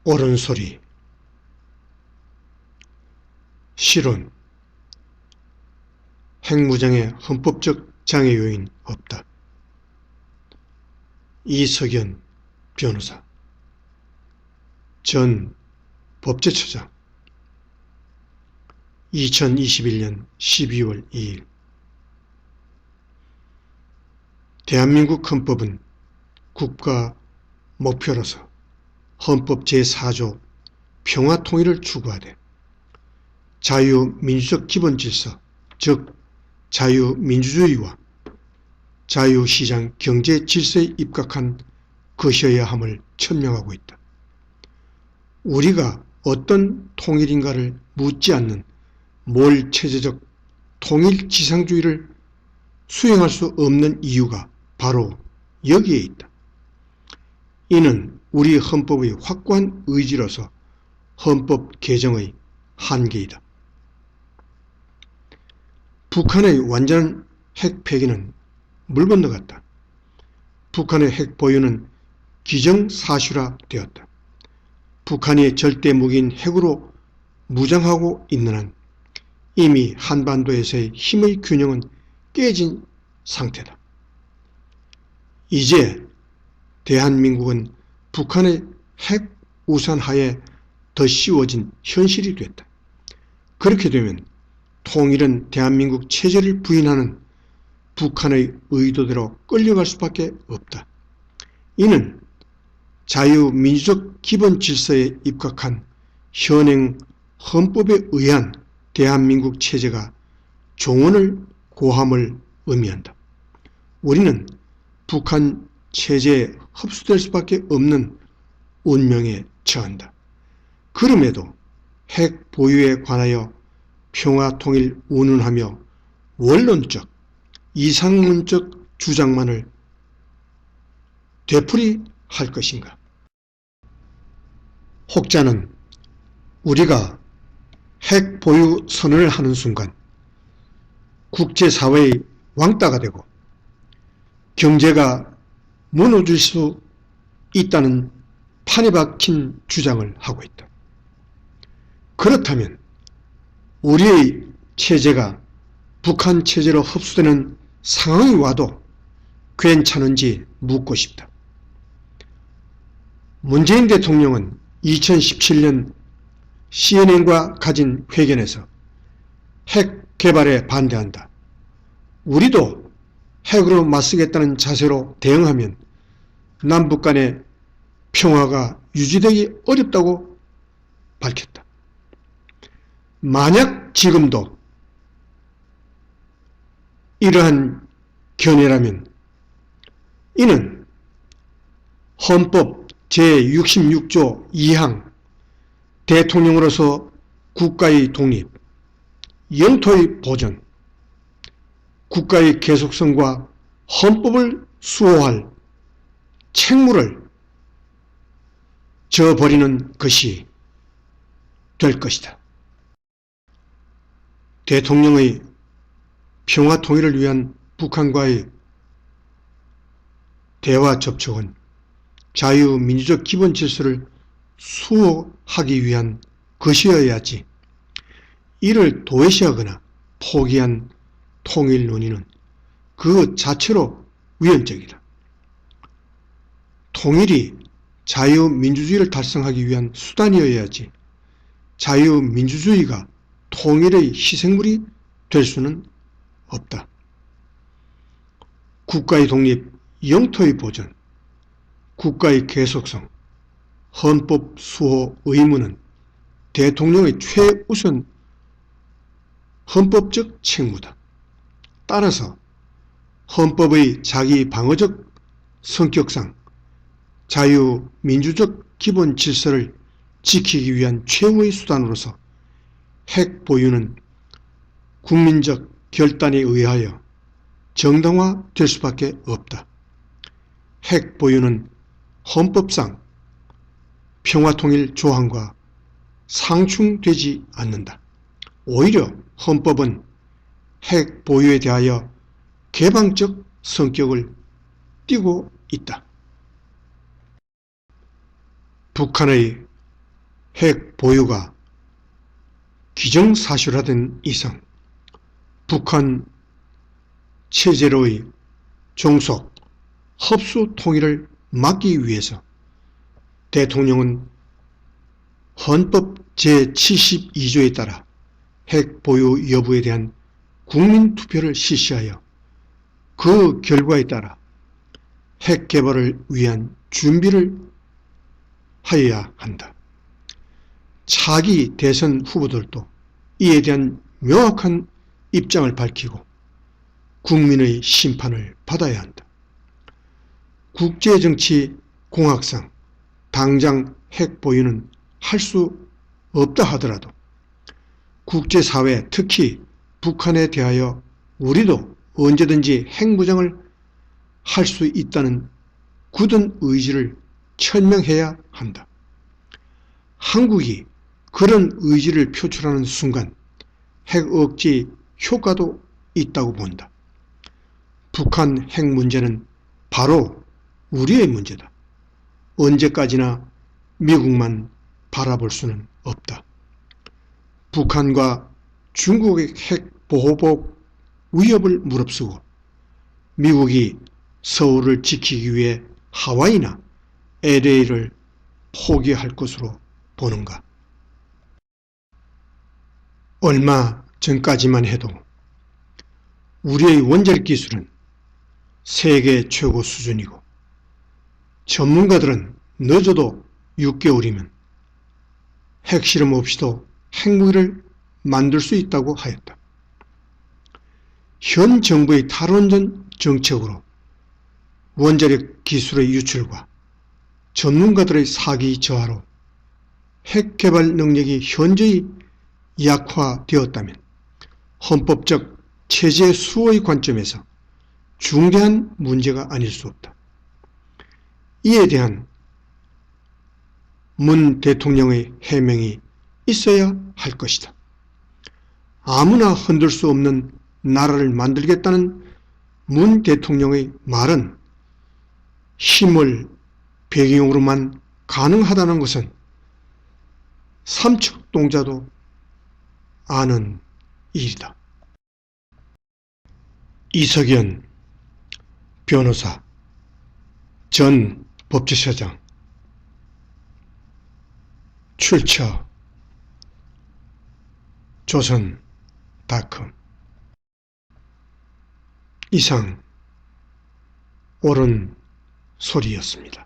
옳은 소리. 실언. 핵무장의 헌법적 장애 요인 없다. 이석연 변호사, 전 법제처장, 2021년 12월 2일. 대한민국 헌법은 국가 목표로서 헌법 제4조 평화통일을 추구하되 자유민주적 기본질서, 즉 자유민주주의와 자유시장 경제질서에 입각한 것이어야 함을 천명하고 있다. 우리가 어떤 통일인가를 묻지 않는 몰체제적 통일지상주의를 수행할 수 없는 이유가 바로 여기에 있다. 이는 우리 헌법의 확고한 의지로서 헌법 개정의 한계이다. 북한의 완전한 핵 폐기는 물 건너갔다. 북한의 핵 보유는 기정사실화되었다. 북한이 절대 무기인 핵으로 무장하고 있는 한 이미 한반도에서의 힘의 균형은 깨진 상태다. 이제 대한민국은 북한의 핵 우산 하에 더 씌워진 현실이 됐다. 그렇게 되면 통일은 대한민국 체제를 부인하는 북한의 의도대로 끌려갈 수밖에 없다. 이는 자유민주적 기본질서에 입각한 현행 헌법에 의한 대한민국 체제가 종언을 고함을 의미한다. 우리는 북한 체제에 흡수될 수밖에 없는 운명에 처한다. 그럼에도 핵 보유에 관하여 평화통일 운운하며 원론적, 이상론적 주장만을 되풀이할 것인가? 혹자는 우리가 핵 보유 선언을 하는 순간 국제사회의 왕따가 되고 경제가 무너질 수 있다는 판에 박힌 주장을 하고 있다. 그렇다면 우리의 체제가 북한 체제로 흡수되는 상황이 와도 괜찮은지 묻고 싶다. 문재인 대통령은 2017년 CNN과 가진 회견에서 핵 개발에 반대한다. 우리도 핵으로 맞서겠다는 자세로 대응하면 남북 간의 평화가 유지되기 어렵다고 밝혔다. 만약 지금도 이러한 견해라면 이는 헌법 제66조 2항 대통령으로서 국가의 독립, 영토의 보존, 국가의 계속성과 헌법을 수호할 책무를 져버리는 것이 될 것이다. 대통령의 평화통일을 위한 북한과의 대화 접촉은 자유민주적 기본질서를 수호하기 위한 것이어야지 이를 도외시하거나 포기한 통일 논의는 그 자체로 위헌적이다. 통일이 자유민주주의를 달성하기 위한 수단이어야지 자유민주주의가 통일의 희생물이 될 수는 없다. 국가의 독립, 영토의 보존, 국가의 계속성, 헌법 수호 의무는 대통령의 최우선 헌법적 책무다. 따라서 헌법의 자기 방어적 성격상 자유민주적 기본 질서를 지키기 위한 최후의 수단으로서 핵 보유는 국민적 결단에 의하여 정당화될 수밖에 없다. 핵 보유는 헌법상 평화통일 조항과 상충되지 않는다. 오히려 헌법은 핵 보유에 대하여 개방적 성격을 띠고 있다. 북한의 핵 보유가 기정사실화된 이상 북한 체제로의 종속, 흡수 통일을 막기 위해서 대통령은 헌법 제72조에 따라 핵 보유 여부에 대한 국민투표를 실시하여 그 결과에 따라 핵 개발을 위한 준비를 하여야 한다. 차기 대선 후보들도 이에 대한 명확한 입장을 밝히고 국민의 심판을 받아야 한다. 국제정치 공학상 당장 핵 보유는 할 수 없다 하더라도 국제사회, 특히 북한에 대하여 우리도 언제든지 핵무장을 할 수 있다는 굳은 의지를 천명해야 한다. 한국이 그런 의지를 표출하는 순간 핵 억제 효과도 있다고 본다. 북한 핵 문제는 바로 우리의 문제다. 언제까지나 미국만 바라볼 수는 없다. 북한과 중국의 핵 보호복 위협을 무릅쓰고 미국이 서울을 지키기 위해 하와이나 LA를 포기할 것으로 보는가? 얼마 전까지만 해도 우리의 원자력 기술은 세계 최고 수준이고 전문가들은 늦어도 6개월이면 핵실험 없이도 핵무기를 만들 수 있다고 하였다. 현 정부의 탈원전 정책으로 원자력 기술의 유출과 전문가들의 사기 저하로 핵 개발 능력이 현저히 약화되었다면 헌법적 체제 수호의 관점에서 중대한 문제가 아닐 수 없다. 이에 대한 문 대통령의 해명이 있어야 할 것이다. 아무나 흔들 수 없는 나라를 만들겠다는 문 대통령의 말은 힘을 배경으로만 가능하다는 것은 삼척동자도 아는 일이다. 이석연 변호사, 전 법제처장, 출처 조선닷컴. 이상 옳은 소리였습니다.